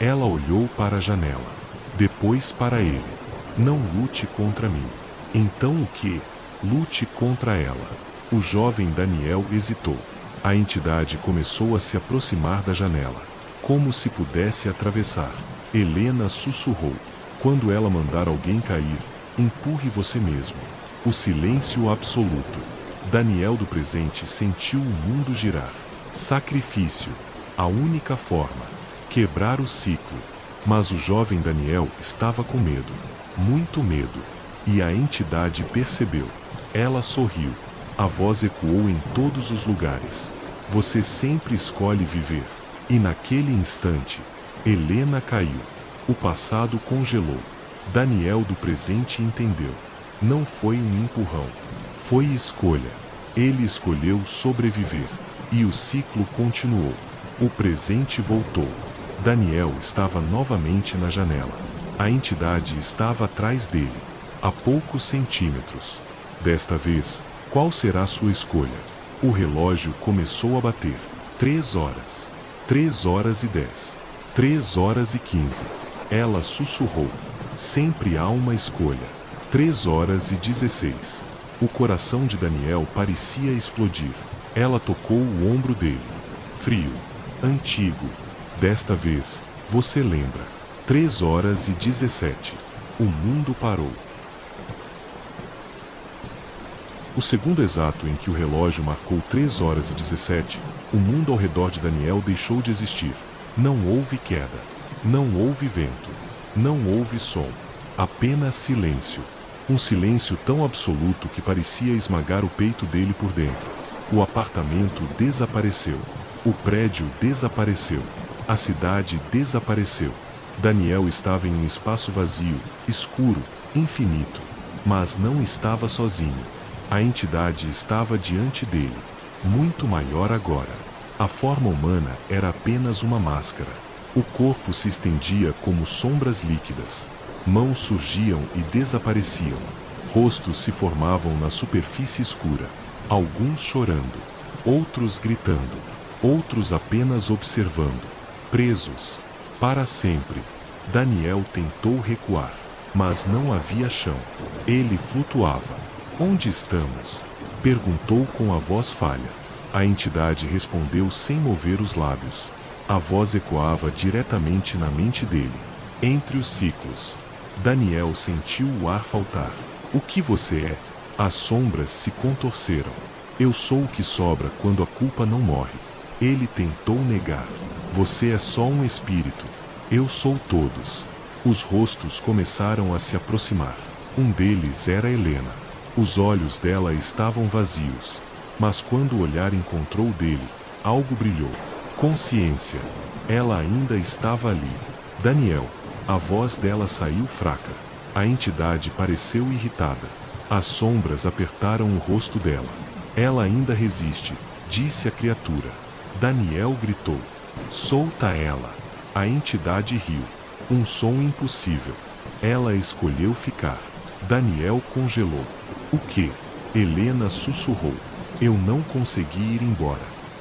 Ela olhou para a janela. Depois para ele. Não lute contra mim. Então o que? Lute contra ela. O jovem Daniel hesitou. A entidade começou a se aproximar da janela, como se pudesse atravessar. Helena sussurrou. Quando ela mandar alguém cair, empurre você mesmo. O silêncio absoluto. Daniel do presente sentiu o mundo girar. Sacrifício. A única forma. Quebrar o ciclo. Mas o jovem Daniel estava com medo. Muito medo. E a entidade percebeu. Ela sorriu. A voz ecoou em todos os lugares. Você sempre escolhe viver. E naquele instante, Helena caiu. O passado congelou. Daniel do presente entendeu. Não foi um empurrão. Foi escolha. Ele escolheu sobreviver. E o ciclo continuou. O presente voltou. Daniel estava novamente na janela. A entidade estava atrás dele, a poucos centímetros. Desta vez, qual será sua escolha? O relógio começou a bater. 3 horas. 3 horas e 10. 3 horas e 15. Ela sussurrou. Sempre há uma escolha. 3 horas e 16. O coração de Daniel parecia explodir. Ela tocou o ombro dele. Frio. Antigo. Desta vez, você lembra. 3 horas e 17. O mundo parou. O segundo exato em que o relógio marcou 3 horas e 17, o mundo ao redor de Daniel deixou de existir. Não houve queda. Não houve vento. Não houve som. Apenas silêncio. Um silêncio tão absoluto que parecia esmagar o peito dele por dentro. O apartamento desapareceu. O prédio desapareceu. A cidade desapareceu. Daniel estava em um espaço vazio, escuro, infinito. Mas não estava sozinho. A entidade estava diante dele, muito maior agora. A forma humana era apenas uma máscara. O corpo se estendia como sombras líquidas. Mãos surgiam e desapareciam. Rostos se formavam na superfície escura. Alguns chorando, outros gritando, outros apenas observando. Presos. Para sempre. Daniel tentou recuar, mas não havia chão. Ele flutuava. Onde estamos? Perguntou com a voz falha. A entidade respondeu sem mover os lábios. A voz ecoava diretamente na mente dele. Entre os ciclos. Daniel sentiu o ar faltar. O que você é? As sombras se contorceram. Eu sou o que sobra quando a culpa não morre. Ele tentou negar. Você é só um espírito. Eu sou todos. Os rostos começaram a se aproximar. Um deles era Helena. Os olhos dela estavam vazios. Mas quando o olhar encontrou o dele, algo brilhou. Consciência. Ela ainda estava ali. Daniel. A voz dela saiu fraca. A entidade pareceu irritada. As sombras apertaram o rosto dela. Ela ainda resiste, disse a criatura. Daniel gritou. Solta ela. A entidade riu. Um som impossível. Ela escolheu ficar. Daniel congelou. O quê? Helena sussurrou. Eu não consegui ir embora.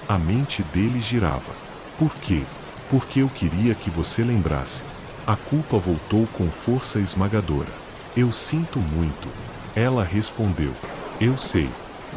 A mente dele girava. Por quê? Porque eu queria que você lembrasse. A culpa voltou com força esmagadora. Eu sinto muito. Ela respondeu. Eu sei.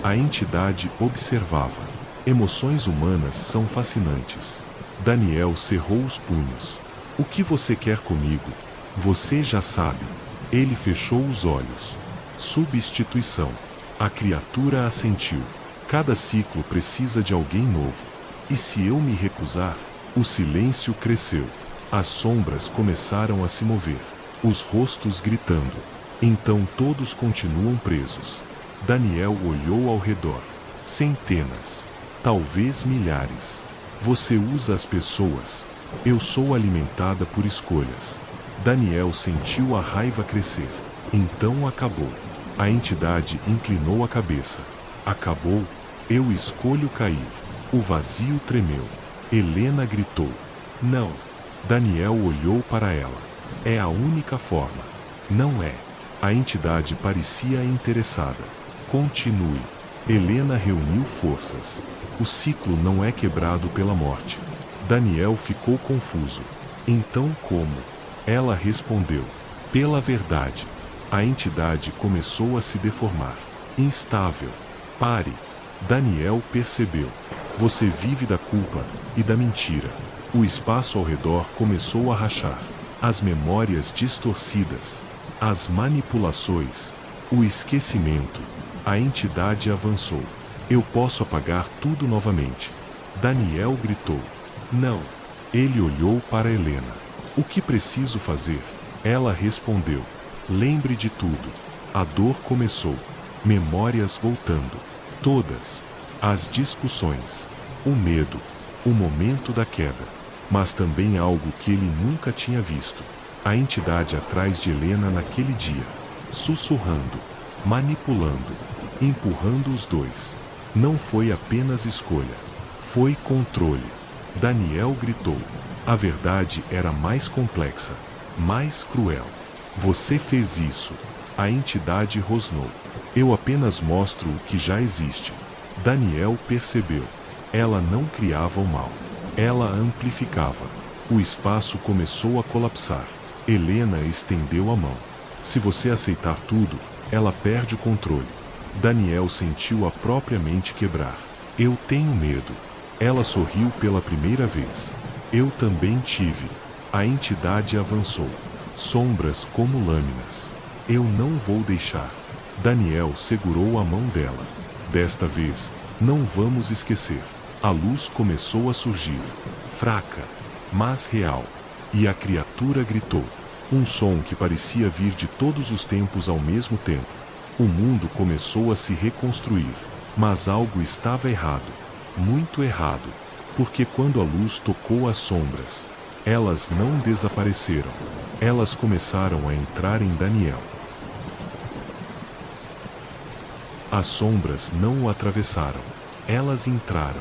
A entidade observava. Emoções humanas são fascinantes. Daniel cerrou os punhos. O que você quer comigo? Você já sabe. Ele fechou os olhos. Substituição. A criatura assentiu. Cada ciclo precisa de alguém novo. E se eu me recusar? O silêncio cresceu. As sombras começaram a se mover. Os rostos gritando. Então todos continuam presos. Daniel olhou ao redor. Centenas. Talvez milhares. Você usa as pessoas. Eu sou alimentada por escolhas. Daniel sentiu a raiva crescer. Então acabou. A entidade inclinou a cabeça. Acabou? Eu escolho cair. O vazio tremeu. Helena gritou. Não. Daniel olhou para ela. É a única forma. Não é. A entidade parecia interessada. Continue. Helena reuniu forças. O ciclo não é quebrado pela morte. Daniel ficou confuso. Então como? Ela respondeu. Pela verdade. A entidade começou a se deformar. Instável. Pare. Daniel percebeu. Você vive da culpa e da mentira. O espaço ao redor começou a rachar. As memórias distorcidas. As manipulações. O esquecimento. A entidade avançou. Eu posso apagar tudo novamente. Daniel gritou. Não. Ele olhou para Helena. O que preciso fazer? Ela respondeu. Lembre de tudo. A dor começou. Memórias voltando. Todas. As discussões. O medo. O momento da queda. Mas também algo que ele nunca tinha visto. A entidade atrás de Helena naquele dia. Sussurrando. Manipulando. Empurrando os dois. Não foi apenas escolha. Foi controle. Daniel gritou. A verdade era mais complexa. Mais cruel. Você fez isso. A entidade rosnou. Eu apenas mostro o que já existe. Daniel percebeu. Ela não criava o mal. Ela amplificava. O espaço começou a colapsar. Helena estendeu a mão. Se você aceitar tudo, ela perde o controle. Daniel sentiu a própria mente quebrar. Eu tenho medo. Ela sorriu pela primeira vez. Eu também tive. A entidade avançou. Sombras como lâminas. Eu não vou deixar. Daniel segurou a mão dela. Desta vez, não vamos esquecer. A luz começou a surgir. Fraca, mas real. E a criatura gritou. Um som que parecia vir de todos os tempos ao mesmo tempo. O mundo começou a se reconstruir. Mas algo estava errado. Muito errado. Porque quando a luz tocou as sombras, elas não desapareceram. Elas começaram a entrar em Daniel. As sombras não o atravessaram. Elas entraram.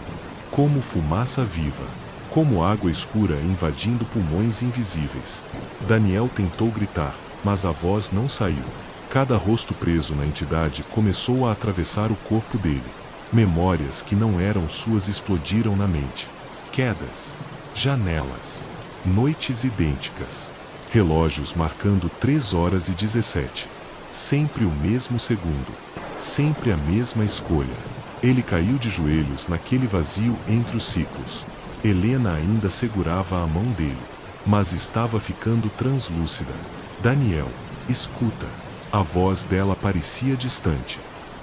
Como fumaça viva. Como água escura invadindo pulmões invisíveis. Daniel tentou gritar, mas a voz não saiu. Cada rosto preso na entidade começou a atravessar o corpo dele. Memórias que não eram suas explodiram na mente. Quedas. Janelas. Noites idênticas. Relógios marcando 3h17. Sempre o mesmo segundo. Sempre a mesma escolha. Ele caiu de joelhos naquele vazio entre os ciclos. Helena ainda segurava a mão dele, mas estava ficando translúcida. Daniel, escuta. A voz dela parecia distante.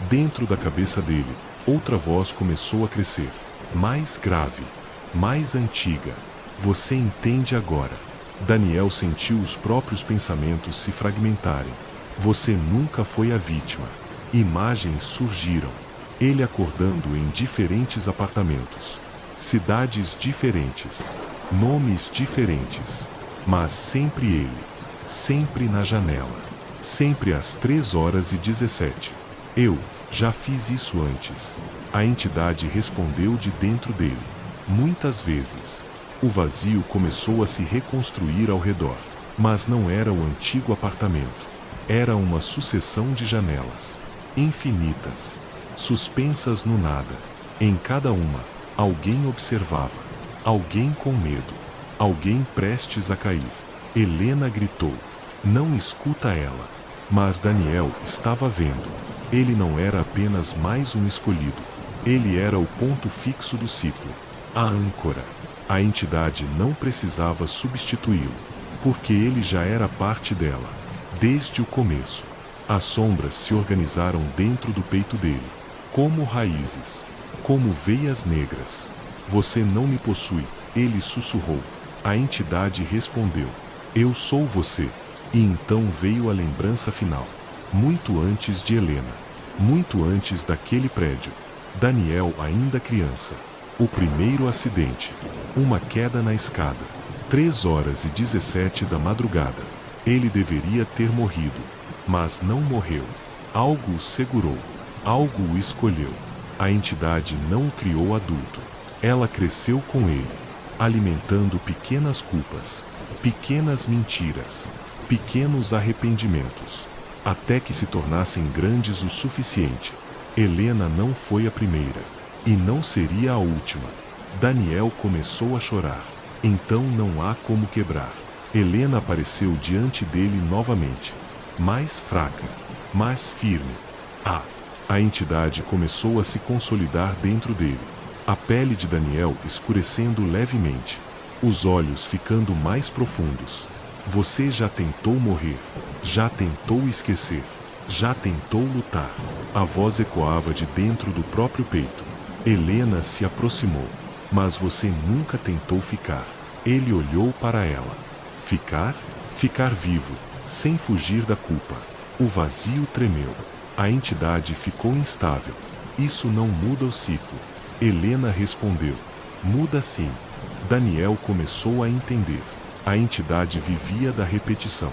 Dentro da cabeça dele, outra voz começou a crescer. Mais grave. Mais antiga. Você entende agora. Daniel sentiu os próprios pensamentos se fragmentarem. Você nunca foi a vítima. Imagens surgiram. Ele acordando em diferentes apartamentos. Cidades diferentes. Nomes diferentes. Mas sempre ele. Sempre na janela. Sempre às 3h17. Eu já fiz isso antes. A entidade respondeu de dentro dele. Muitas vezes. O vazio começou a se reconstruir ao redor. Mas não era o antigo apartamento. Era uma sucessão de janelas. Infinitas. Suspensas no nada. Em cada uma, alguém observava. Alguém com medo. Alguém prestes a cair. Helena gritou. Não escuta ela. Mas Daniel estava vendo. Ele não era apenas mais um escolhido. Ele era o ponto fixo do ciclo. A âncora. A entidade não precisava substituí-lo, porque ele já era parte dela, desde o começo. As sombras se organizaram dentro do peito dele, como raízes, como veias negras. Você não me possui, ele sussurrou. A entidade respondeu: eu sou você. E então veio a lembrança final. Muito antes de Helena, muito antes daquele prédio, Daniel ainda criança. O primeiro acidente, uma queda na escada. 3h17 da madrugada. Ele deveria ter morrido, mas não morreu. Algo o segurou, algo o escolheu. A entidade não o criou adulto. Ela cresceu com ele, alimentando pequenas culpas, pequenas mentiras, pequenos arrependimentos, até que se tornassem grandes o suficiente. Helena não foi a primeira, e não seria a última. Daniel começou a chorar. Então não há como quebrar. Helena apareceu diante dele novamente, mais fraca, mais firme. A entidade começou a se consolidar dentro dele. A pele de Daniel escurecendo levemente, os olhos ficando mais profundos. Você já tentou morrer, já tentou esquecer, já tentou lutar. A voz ecoava de dentro do próprio peito. Helena se aproximou. Mas você nunca tentou ficar. Ele olhou para ela. Ficar? Ficar vivo, sem fugir da culpa. O vazio tremeu. A entidade ficou instável. Isso não muda o ciclo. Helena respondeu: muda sim. Daniel começou a entender. A entidade vivia da repetição,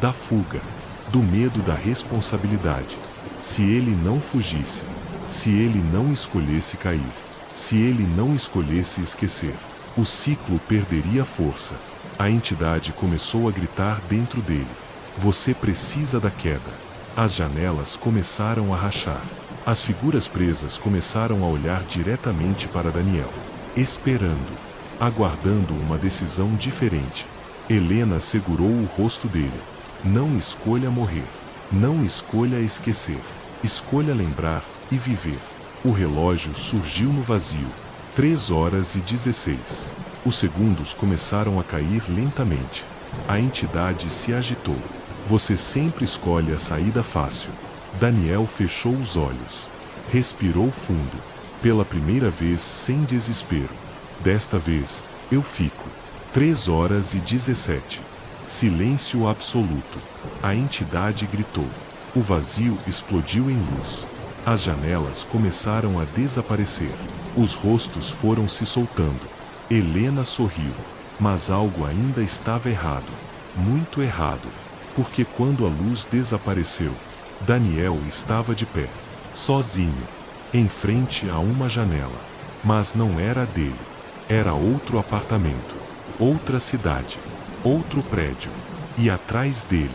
da fuga, do medo da responsabilidade. Se ele não fugisse, se ele não escolhesse cair, se ele não escolhesse esquecer, o ciclo perderia força. A entidade começou a gritar dentro dele: você precisa da queda. As janelas começaram a rachar. As figuras presas começaram a olhar diretamente para Daniel, esperando, aguardando uma decisão diferente. Helena segurou o rosto dele. Não escolha morrer. Não escolha esquecer. Escolha lembrar e viver. O relógio surgiu no vazio. 3h16. Os segundos começaram a cair lentamente. A entidade se agitou. Você sempre escolhe a saída fácil. Daniel fechou os olhos. Respirou fundo. Pela primeira vez sem desespero. Desta vez, eu fico. 3h17. Silêncio absoluto. A entidade gritou. O vazio explodiu em luz. As janelas começaram a desaparecer. Os rostos foram se soltando. Helena sorriu. Mas algo ainda estava errado. Muito errado. Porque quando a luz desapareceu, Daniel estava de pé, sozinho, em frente a uma janela. Mas não era a dele. Era outro apartamento, outra cidade, outro prédio. E atrás dele,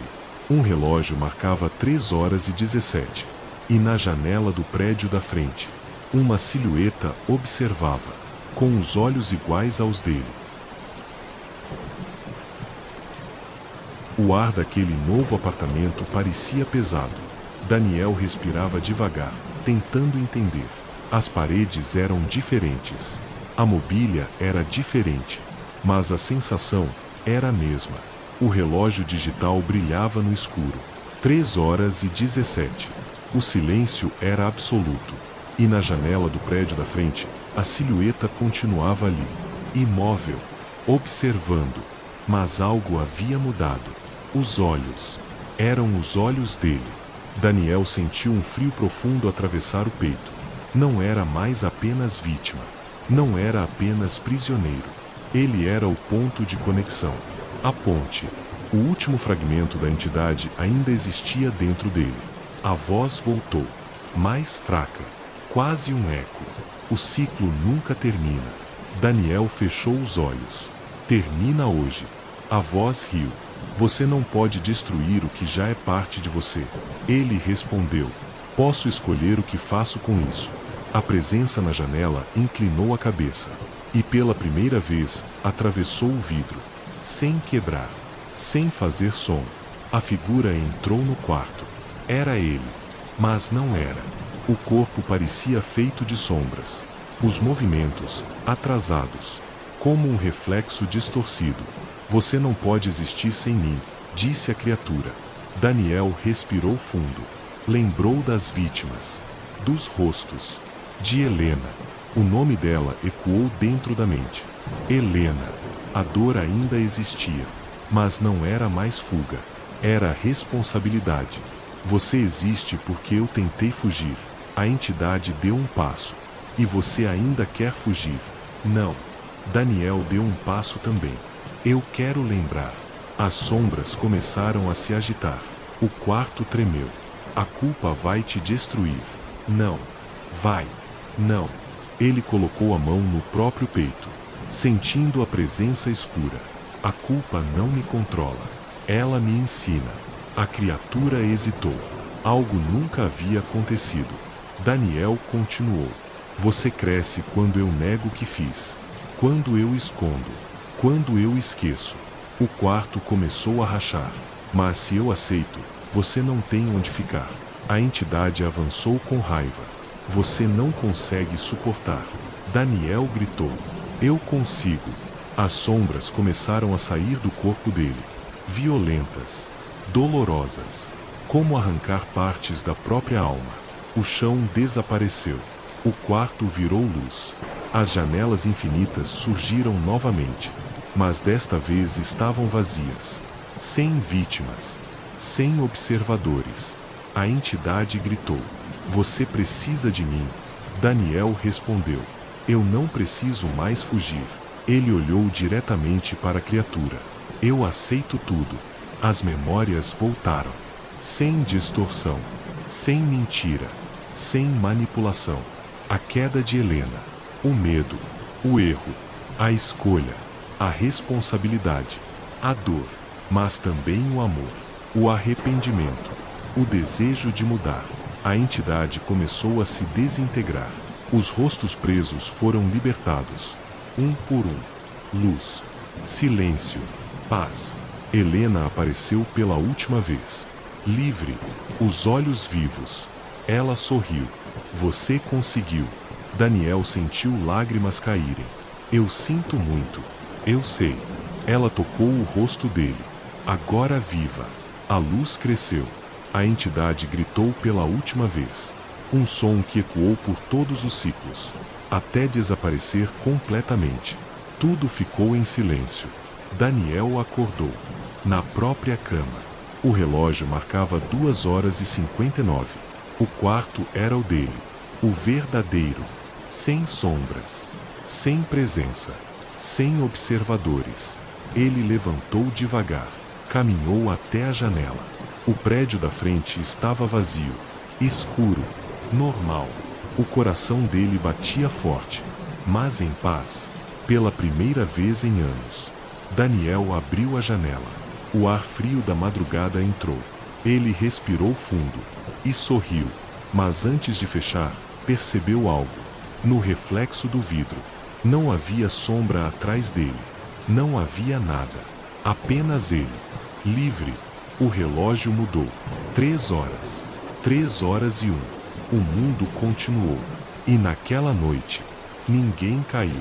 um relógio marcava 3h17. E na janela do prédio da frente, uma silhueta observava, com os olhos iguais aos dele. O ar daquele novo apartamento parecia pesado. Daniel respirava devagar, tentando entender. As paredes eram diferentes. A mobília era diferente. Mas a sensação era a mesma. O relógio digital brilhava no escuro. 3h17. O silêncio era absoluto. E na janela do prédio da frente, a silhueta continuava ali, imóvel, observando. Mas algo havia mudado. Os olhos. Eram os olhos dele. Daniel sentiu um frio profundo atravessar o peito. Não era mais apenas vítima. Não era apenas prisioneiro. Ele era o ponto de conexão. A ponte. O último fragmento da entidade ainda existia dentro dele. A voz voltou. Mais fraca. Quase um eco. O ciclo nunca termina. Daniel fechou os olhos. Termina hoje. A voz riu. Você não pode destruir o que já é parte de você. Ele respondeu: posso escolher o que faço com isso. A presença na janela inclinou a cabeça. E pela primeira vez, atravessou o vidro. Sem quebrar. Sem fazer som. A figura entrou no quarto. Era ele. Mas não era. O corpo parecia feito de sombras. Os movimentos, atrasados. como um reflexo distorcido. Você não pode existir sem mim, disse a criatura. Daniel respirou fundo. Lembrou das vítimas, dos rostos, de Helena. O nome dela ecoou dentro da mente. Helena. A dor ainda existia, mas não era mais fuga. Era responsabilidade. Você existe porque eu tentei fugir. A entidade deu um passo. E você ainda quer fugir? Não. Daniel deu um passo também. Eu quero lembrar. As sombras começaram a se agitar. O quarto tremeu. A culpa vai te destruir. Não. Vai. Não. Ele colocou a mão no próprio peito, sentindo a presença escura. A culpa não me controla. Ela me ensina. A criatura hesitou. Algo nunca havia acontecido. Daniel continuou. Você cresce quando eu nego o que fiz. Quando eu escondo. Quando eu esqueço. O quarto começou a rachar. Mas se eu aceito, você não tem onde ficar. A entidade avançou com raiva. Você não consegue suportar. Daniel gritou. Eu consigo. As sombras começaram a sair do corpo dele. Violentas. Dolorosas. Como arrancar partes da própria alma. O chão desapareceu. O quarto virou luz. As janelas infinitas surgiram novamente. Mas desta vez estavam vazias. Sem vítimas. Sem observadores. A entidade gritou. Você precisa de mim. Daniel respondeu. Eu não preciso mais fugir. Ele olhou diretamente para a criatura. Eu aceito tudo. As memórias voltaram. Sem distorção. Sem mentira. Sem manipulação. A queda de Helena. O medo. O erro. A escolha. A responsabilidade. A dor. Mas também o amor. O arrependimento. O desejo de mudar. A entidade começou a se desintegrar. Os rostos presos foram libertados. Um por um. Luz. Silêncio. Paz. Helena apareceu pela última vez. Livre. Os olhos vivos. Ela sorriu. Você conseguiu. Daniel sentiu lágrimas caírem. Eu sinto muito. Eu sei. Ela tocou o rosto dele. Agora viva. A luz cresceu. A entidade gritou pela última vez. Um som que ecoou por todos os ciclos, até desaparecer completamente. Tudo ficou em silêncio. Daniel acordou. Na própria cama. O relógio marcava 2h59. O quarto era o dele. O verdadeiro. Sem sombras. Sem presença. Sem observadores. Ele levantou devagar. Caminhou até a janela. O prédio da frente estava vazio. Escuro. Normal. O coração dele batia forte. Mas em paz. Pela primeira vez em anos. Daniel abriu a janela. O ar frio da madrugada entrou. Ele respirou fundo. E sorriu. Mas antes de fechar, percebeu algo. No reflexo do vidro. Não havia sombra atrás dele. Não havia nada. Apenas ele. Livre. O relógio mudou. 3 horas. 3h01. O mundo continuou. E naquela noite, ninguém caiu.